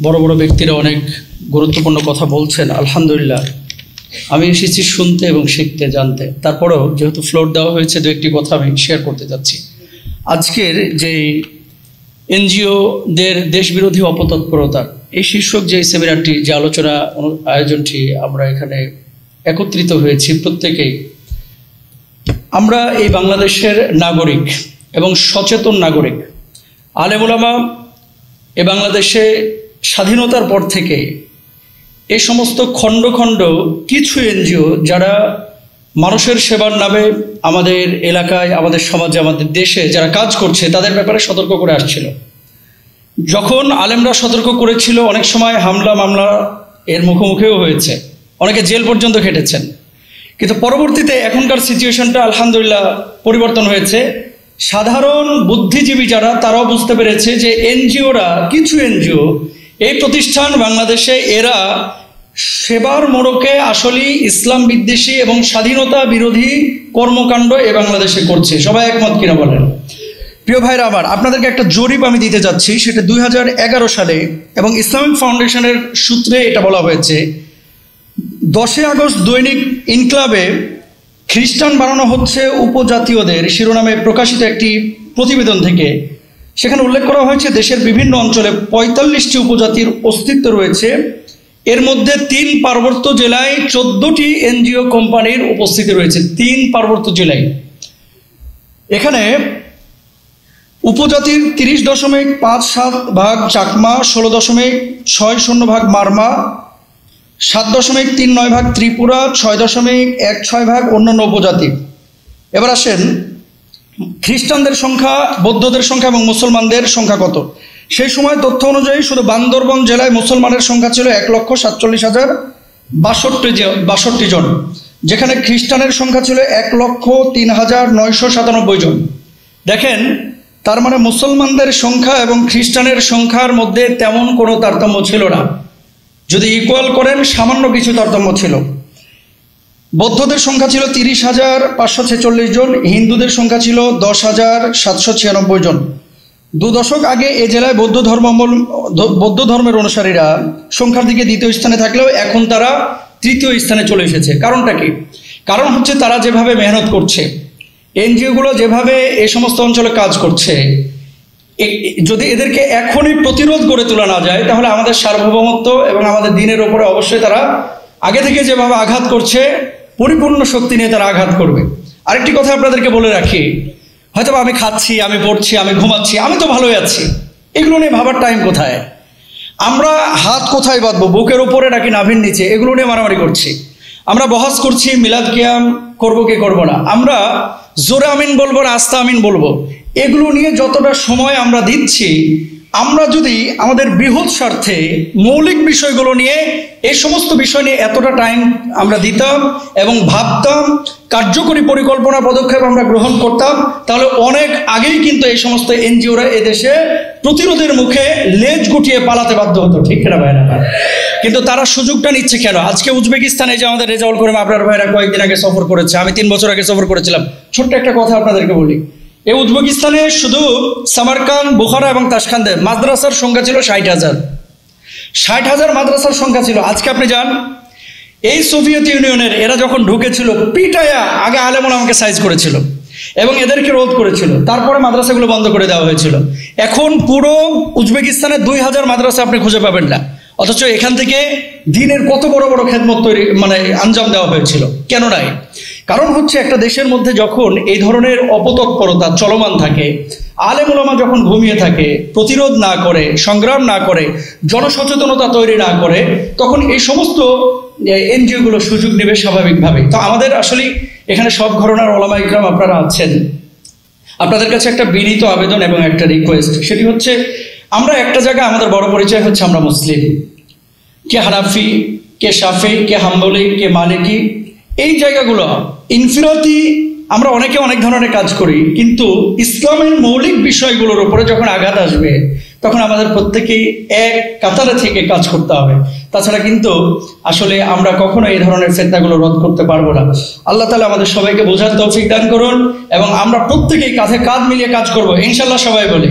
বড় বড় ব্যক্তিরা অনেক গুরুত্বপূর্ণ কথা বলছেন। আলহামদুলিল্লাহ, আমি এসেছি শুনতে এবং শিখতে, জানতে। তারপরেও যেহেতু ফ্লোর দেওয়া হয়েছে, দু একটি কথা আমি শেয়ার করতে যাচ্ছি। আজকের যে এনজিওদের দেশবিরোধী অপতৎপরতার এই শীর্ষক যে সেমিনারটি, যে আলোচনা আয়োজনটি আমরা এখানে একত্রিত হয়েছি, প্রত্যেকেই আমরা এই বাংলাদেশের নাগরিক এবং সচেতন নাগরিক। আলেম ওলামা এ বাংলাদেশে স্বাধীনতার পর থেকে এই সমস্ত খণ্ড খণ্ড কিছু এনজিও যারা মানুষের সেবার নামে আমাদের এলাকায়, আমাদের সমাজে, আমাদের দেশে যারা কাজ করছে, তাদের ব্যাপারে সতর্ক করে আসছিল। যখন আলেমরা সতর্ক করেছিল, অনেক সময় হামলা মামলা এর মুখোমুখিও হয়েছে, অনেকে জেল পর্যন্ত খেটেছেন। কিন্তু পরবর্তীতে এখনকার সিচুয়েশনটা আলহামদুলিল্লাহ পরিবর্তন হয়েছে। সাধারণ বুদ্ধিজীবী যারা, তারাও বুঝতে পেরেছে যে এনজিওরা, কিছু এনজিও, এই প্রতিষ্ঠান বাংলাদেশে এরা সেবার মোড়কে আসলে ইসলাম বিদ্বেষী এবং স্বাধীনতা বিরোধী কর্মকাণ্ড এ বাংলাদেশে করছে। সবাই একমত কিনা বলেন? প্রিয় ভাইরা আমার, আপনাদেরকে একটা জরিপ আমি দিতে যাচ্ছি, সেটা 2011 সালে এবং ইসলামিক ফাউন্ডেশনের সূত্রে এটা বলা হয়েছে। 10 আগস্ট দৈনিক ইনক্লাবে খ্রিস্টান বানানো হচ্ছে উপজাতীয়দের শিরোনামে প্রকাশিত একটি প্রতিবেদন থেকে সেখানে উল্লেখ করা হয়েছে দেশের বিভিন্ন অঞ্চলে 45টি উপজাতির অস্তিত্ব রয়েছে। এর মধ্যে 3 পার্বত্য জেলায় 14টি এনজিও কোম্পানির উপস্থিতি রয়েছে। 3 পার্বত্য জেলায়। এখানে উপজাতির 30.57% চাকমা, 16.60% মারমা, 7.39% ত্রিপুরা, 6.16% অন্যান্য উপজাতি। এবার আসেন খ্রিস্টানদের সংখ্যা, বৌদ্ধদের সংখ্যা এবং মুসলমানদের সংখ্যা কত। সেই সময় তথ্য অনুযায়ী শুধু বান্দরবান জেলায় মুসলমানের সংখ্যা ছিল 1,47,062 জন, যেখানে খ্রিস্টানের সংখ্যা ছিল 1,03,997 জন। দেখেন, তার মানে মুসলমানদের সংখ্যা এবং খ্রিস্টানের সংখ্যার মধ্যে তেমন কোনো তারতম্য ছিল না। যদি ইকুয়াল করেন, সামান্য কিছু তারতম্য ছিল। বৌদ্ধদের সংখ্যা ছিল 30,546 জন, হিন্দুদের সংখ্যা ছিল 10,796 জন। 2 দশক আগে এ জেলায় বৌদ্ধ ধর্মের অনুসারীরা সংখ্যার দিকে 2য় স্থানে থাকলেও এখন তারা 3য় স্থানে চলে এসেছে। কারণটা কি? কারণ হচ্ছে তারা যেভাবে মেহনত করছে, এনজিওগুলো যেভাবে এই সমস্ত অঞ্চলে কাজ করছে, যদি এদেরকে এখনই প্রতিরোধ গড়ে তোলা না যায়, তাহলে আমাদের সার্বভৌমত্ব এবং আমাদের দিনের ওপরে অবশ্যই তারা আগে থেকে যেভাবে আঘাত করছে, পরিপূর্ণ শক্তি নিয়ে তারা আঘাত করবে। আরেকটি কথা আপনাদেরকে বলে রাখি, হয়তো আমি খাচ্ছি, আমি পড়ছি, আমি ঘুমাচ্ছি, আমি তো ভালোই আছি, এগুলো নিয়ে ভাবার টাইম কোথায়? আমরা হাত কোথায় বাঁধবো, বুকের উপরে নাকি নাভির নিচে, এগুলো নিয়ে মারামারি করছি। আমরা বহাস করছি মিলাদ কিয়াম করবো কি করবো না, আমরা জোরে আমিন বলবো না আস্তে আমিন বলবো, এগুলো নিয়ে যতটা সময় আমরা দিচ্ছি, আমরা যদি আমাদের বৃহৎ স্বার্থে মৌলিক বিষয়গুলো নিয়ে, এই সমস্ত বিষয় নিয়ে এতটা টাইম আমরা দিতাম এবং ভাবতাম, কার্যকরী পরিকল্পনা পদক্ষেপ আমরা গ্রহণ করতাম, তাহলে অনেক আগেই কিন্তু এই সমস্ত এনজিওরা এদেশে প্রতিরোধের মুখে লেজ গুটিয়ে পালাতে বাধ্য হতো। ঠিক না ভাইরা? কিন্তু তারা সুযোগটা নিচ্ছে কেন? আজকে উজবেকিস্তানে যে আমাদের রেজাউল করিম আপনার ভাইরা কয়েকদিন আগে সফর করেছে, আমি 3 বছর আগে সফর করেছিলাম। ছোট্ট একটা কথা আপনাদেরকে বলি, এই উজবেকিস্তানে শুধু সামারকান্দ, বুখারা এবং তাশখান্দে মাদ্রাসার সংখ্যা ছিল 60,000 মাদ্রাসার সংখ্যা ছিল। আজকে আপনি যান, এই সোভিয়েত ইউনিয়নের এরা যখন ঢুকেছিল, পিটায়া আগে আলেম ওলামাকে সাইজ করেছিল এবং এদেরকে রোধ করেছিল, তারপরে মাদ্রাসাগুলো বন্ধ করে দেওয়া হয়েছিল। এখন পুরো উজবেকিস্তানে 2,000 মাদ্রাসা আপনি খুঁজে পাবেন না, অথচ এখান থেকে দিনের কত বড় বড় খেদমত তৈরি আঞ্জাম দেওয়া হয়েছিল। কেন নাই? কারণ হচ্ছে একটা দেশের মধ্যে যখন এই ধরনের অপতৎপরতা চলমান থাকে, আলেম ওলামা যখন ঘুমিয়ে থাকে, প্রতিরোধ না করে, সংগ্রাম না করে, জনসচেতনতা তৈরি না করে, তখন এই সমস্ত এনজিওগুলো সুযোগ নেবে স্বাভাবিকভাবে। তো আমাদের আসলে এখানে সব ঘরানার ওলামা ইকরাম আপনারা আছেন, আপনাদের কাছে একটা বিনীত আবেদন এবং একটা রিকোয়েস্ট, সেটি হচ্ছে আমরা একটা জায়গায় আমাদের বড় পরিচয় হচ্ছে আমরা মুসলিম। কে হানাফি, কে শাফি, কে হাম্বলি, কে মালিকি, এই জায়গাগুলো ইনফিরাতি আমরা অনেকে অনেক ধরনের কাজ করি, কিন্তু ইসলামের মৌলিক বিষয়গুলোর উপরে যখন আঘাত আসবে, তখন আমাদের প্রত্যেকেই এক কাতারে থেকে কাজ করতে হবে। তাছাড়া কিন্তু আসলে আমরা কখনো এই ধরনের ফিতনাগুলো রোধ করতে পারবো না। আল্লাহ তাআলা আমাদের সবাইকে বোঝার তৌফিক দান করুন এবং আমরা প্রত্যেকেই কাঁধে কাঁধ মিলিয়ে কাজ করব ইনশাআল্লাহ। সবাই বলি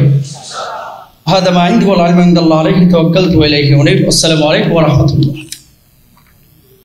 هذا ما عندي والعلم عند الله عليه توكلت وإليه أنيب. والسلام عليكم ورحمة الله.